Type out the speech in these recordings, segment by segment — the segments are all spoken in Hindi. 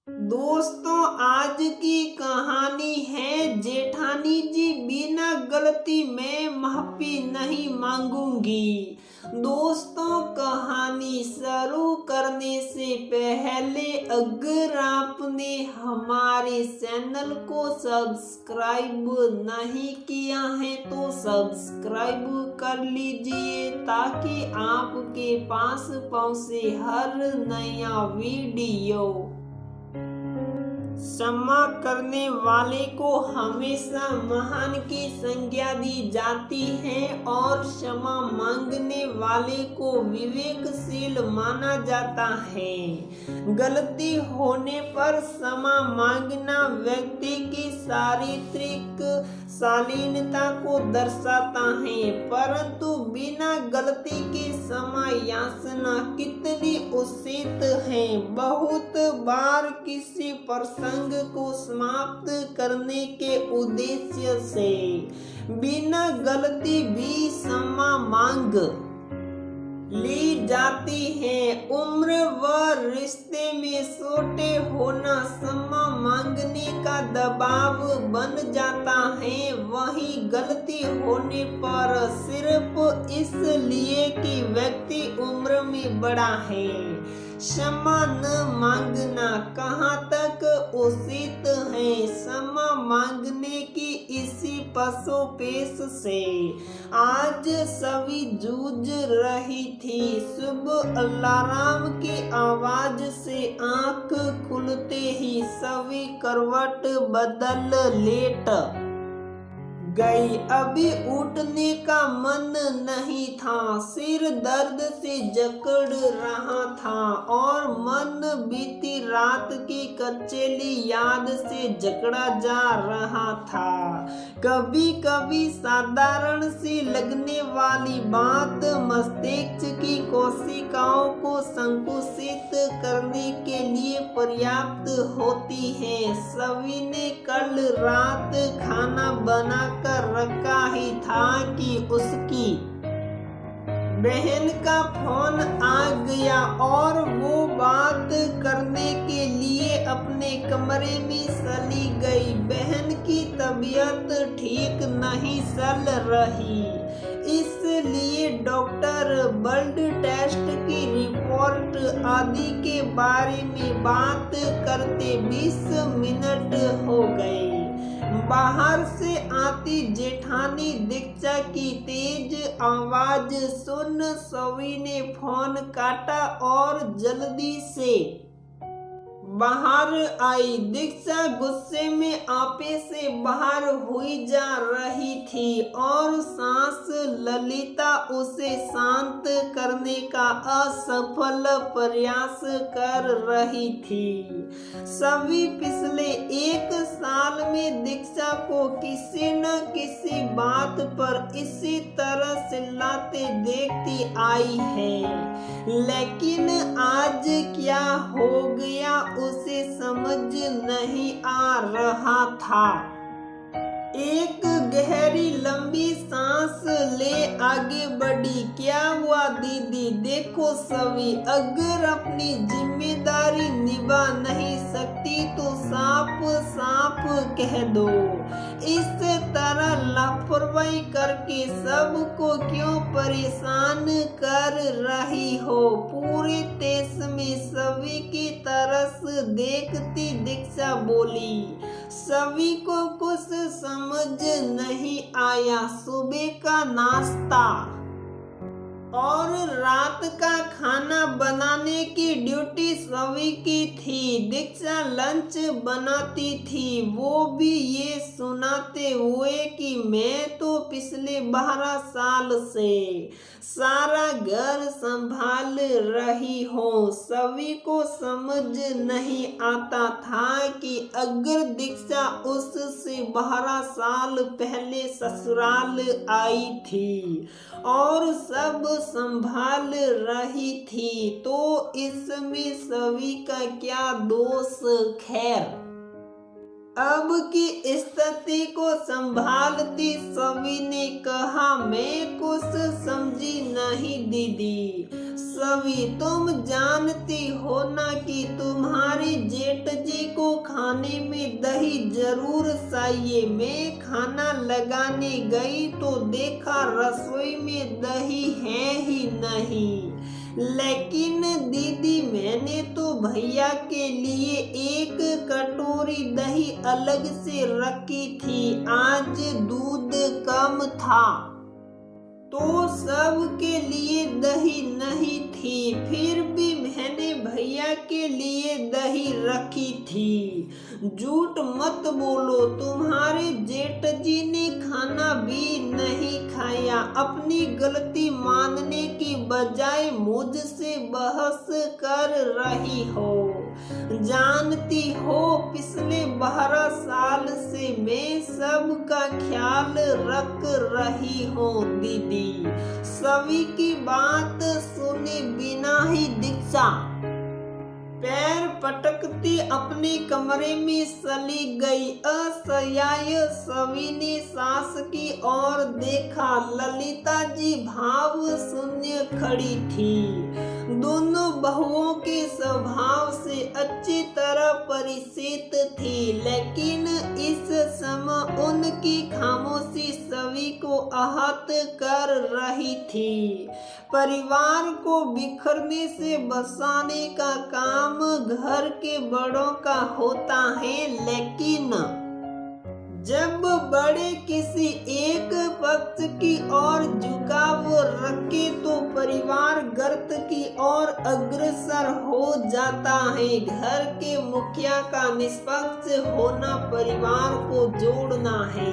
दोस्तों, आज की कहानी है जेठानी जी बिना गलती में माफी नहीं मांगूंगी। दोस्तों, कहानी शुरू करने से पहले अगर आपने हमारे चैनल को सब्सक्राइब नहीं किया है तो सब्सक्राइब कर लीजिए ताकि आपके पास पहुंचे हर नया वीडियो। क्षमा करने वाले को हमेशा महान की संज्ञा दी जाती है और क्षमा मांगने वाले को विवेकशील माना जाता है। गलती होने पर क्षमा मांगना व्यक्ति की चारित्रिक शालीनता को दर्शाता है, परंतु बिना गलती की क्षमा याचना कितनी उचित है। बहुत बार किसी प्रसंग को समाप्त करने के उद्देश्य से बिना गलती भी क्षमा मांग ली जाती है। उम्र व रिश्ते में छोटे होना क्षमा मांगने का दबाव बन जाता है, वहीं गलती होने पर सिर्फ इसलिए कि व्यक्ति उम्र में बड़ा है क्षमा न मांगना कहाँ तक उचित है। क्षमा मांगने की इसी पसोपेश से आज सभी जूझ रही थी। सुबह अलार्म की आवाज से आंख खुलते ही सभी करवट बदल लेट गई। अभी उठने का मन नहीं था, सिर दर्द से जकड़ रहा था और मन बीती रात की कचेली याद से जकड़ा जा रहा था। कभी कभी साधारण सी लगने वाली बात मस्तिष्क की कोशिकाओं को संकुचित करने के लिए पर्याप्त होती है। सभी ने कल रात खाना बनाकर रखा ही था कि उसकी बहन का फोन आ गया और वो बात करने के लिए अपने कमरे में चली गई। बहन की तबीयत ठीक नहीं चल रही, इसलिए डॉक्टर ब्लड टेस्ट की रिपोर्ट आदि के बारे में बात करते 20 मिनट हो गए। बाहर से आती जेठानी दीक्षा की तेज आवाज सुन सभी ने फोन काटा और जल्दी से बाहर आई। दीक्षा गुस्से में आपे से बाहर हुई जा रही थी और सांस ललिता उसे शांत करने का असफल प्रयास कर रही थी। सभी पिछले एक साल में दीक्षा को किसी न किसी बात पर इसी तरह चिल्लाते देखती आई है, लेकिन आज क्या हो गया उसे समझ नहीं आ रहा था। एक गहरी लंबी सांस ले आगे बढ़ी। क्या हुआ दीदी? देखो सभी, अगर अपनी जिम्मेदारी निभा नहीं सकती तो साफ साफ कह दो। इस तरह लापरवाही करके सबको क्यों परेशान कर रही हो? पूरे देश में सभी की तरस देखती दीक्षा बोली। सभी को कुछ समझ नहीं आया। सुबह का नाश्ता और रात का खाना बनाने की ड्यूटी सभी की थी। दीक्षा लंच बनाती थी, वो भी ये सुनाते हुए कि मैं तो पिछले 12 साल से सारा घर संभाल रही हूँ। सभी को समझ नहीं आता था कि अगर दीक्षा उससे 12 साल पहले ससुराल आई थी और सब संभाल रही थी तो इसमें सभी का क्या दोष? खैर, अब की स्थिति को संभालती सभी ने कहा, मैं कुछ समझी नहीं दीदी। सभी, तुम जानती हो ना कि तुम्हारे जेठ जी को खाने में दही जरूर चाहिए। मैं खाना लगाने गई तो देखा रसोई में दही है ही नहीं। लेकिन दीदी मैंने तो भैया के लिए एक कटोरी दही अलग से रखी थी, आज दूध कम था तो सबके लिए दही नहीं थी, फिर भी मैंने भैया के लिए दही रखी थी। झूठ मत बोलो, तुम्हारे जेठ जी ने खाना भी नहीं खाया। अपनी गलती मानने की बजाय मुझसे बहस कर रही हो। जानती हो पिछले 12 साल से मैं सबका ख्याल रख रही हूँ दीदी। सभी की बात सुने बिना ही दीक्षा पैर पटकती अपने कमरे में चली गई। असह्य सभी ने सास की ओर देखा। ललिता जी भाव शून्य खड़ी थी। दोनों बहुओं के स्वभाव से अच्छी तरह परिचित थी, लेकिन इस समय उनकी खामोशी सभी को आहत कर रही थी। परिवार को बिखरने से बचाने का काम घर के बड़ों का होता है, लेकिन जब बड़े किसी एक पक्ष की ओर झुकाव रखे तो परिवार गर्त की ओर अग्रसर हो जाता है। घर के मुखिया का निष्पक्ष होना परिवार को जोड़ना है।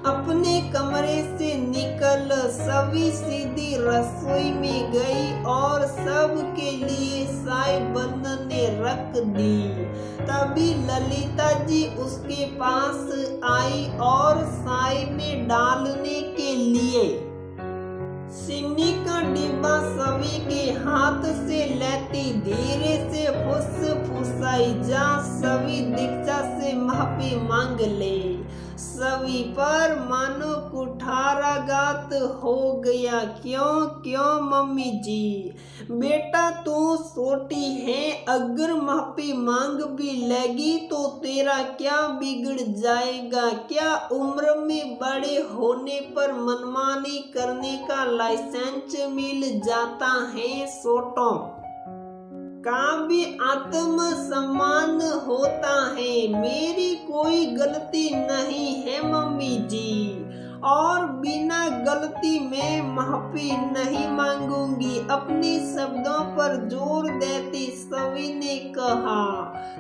अपने कमरे से निकल सभी सीधी रसोई में गई और सबके लिए चाय बनने रख दी। तभी ललिता जी उसके पास आई और चाय में डालने के लिए चीनी का डिब्बा सभी के हाथ से लेती धीरे से फुसफुसाई, जा सभी दीक्षा से माफी मांग ले। सभी पर मानो कुठाराघात हो गया। क्यों मम्मी जी, बेटा तू छोटी है, अगर माफी मांग भी लेगी तो तेरा क्या बिगड़ जाएगा? क्या उम्र में बड़े होने पर मनमानी करने का लाइसेंस मिल जाता है? छोटों का भी आत्म सम्मान होता है। मेरी कोई गलती नहीं है मम्मी जी, और बिना गलती में माफी नहीं मांगूंगी, अपने शब्दों पर जोर देती सभी ने कहा।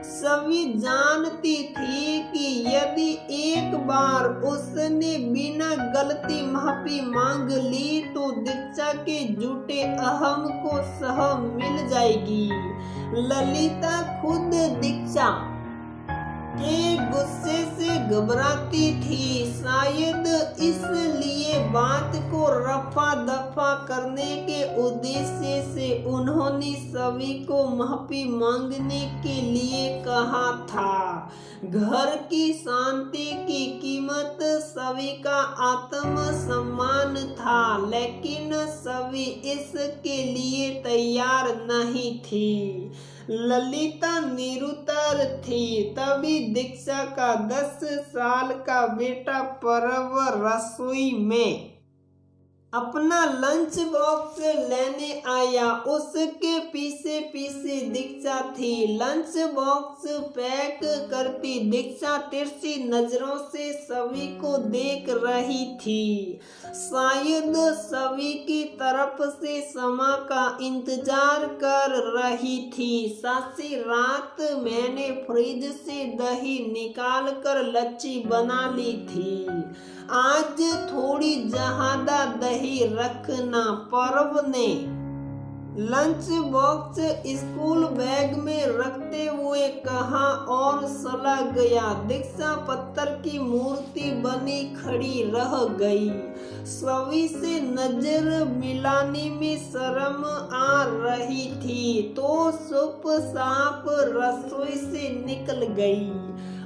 सभी जानती थी कि यदि एक बार उसने बिना गलती माफी मांग ली तो दीक्षा के झूठे अहम को सह मिल जाएगी। ललिता खुद दीक्षा के गुस्से से घबराती थी, शायद इसलिए बात को रफा दफा करने के उद्देश्य से उन्होंने सभी को माफी मांगने के लिए कहा था। घर की शांति की कीमत सभी का आत्म सम्मान था, लेकिन सभी इसके लिए तैयार नहीं थी। ललिता निरुत्तर थी। तभी दीक्षा का 10 साल का बेटा पर्व रसोई में अपना लंच बॉक्स लेने आया। उसके पीछे पीछे दीक्षा थी। लंच बॉक्स पैक करती दीक्षा तिरछी नजरों से सभी को देख रही थी, शायद सभी की तरफ से क्षमा का इंतजार कर रही थी। सासी रात मैंने फ्रिज से दही निकाल कर लच्छी बना ली थी, आज थोड़ी ज्यादा दही रखना। पर्व ने लंच बॉक्स स्कूल बैग में रखते हुए कहा और चला गया। दीक्षा पत्थर की मूर्ति बनी खड़ी रह गई। सभी से नजर मिलाने में शर्म आ रही थी तो चुपचाप रसोई से निकल गई,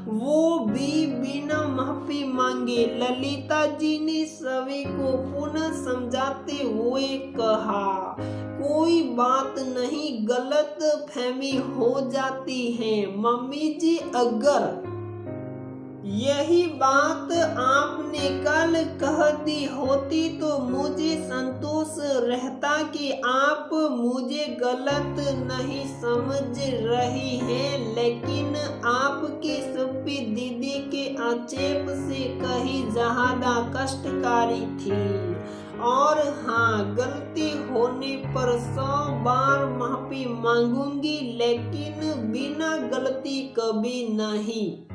वो भी बिना माफी मांगे। ललिता जी ने सभी को पुनः समझाते हुए कहा, कोई बात नहीं, गलत फहमी हो जाती है। मम्मी जी, अगर यही बात आपने कल कह दी होती तो मुझे संतोष रहता कि आप मुझे गलत नहीं समझ रही हैं, लेकिन आपकी सुप्पी दीदी के आक्षेप से कहीं ज्यादा कष्टकारी थी। और हाँ, गलती होने पर 100 बार माफी मांगूंगी, लेकिन बिना गलती कभी नहीं।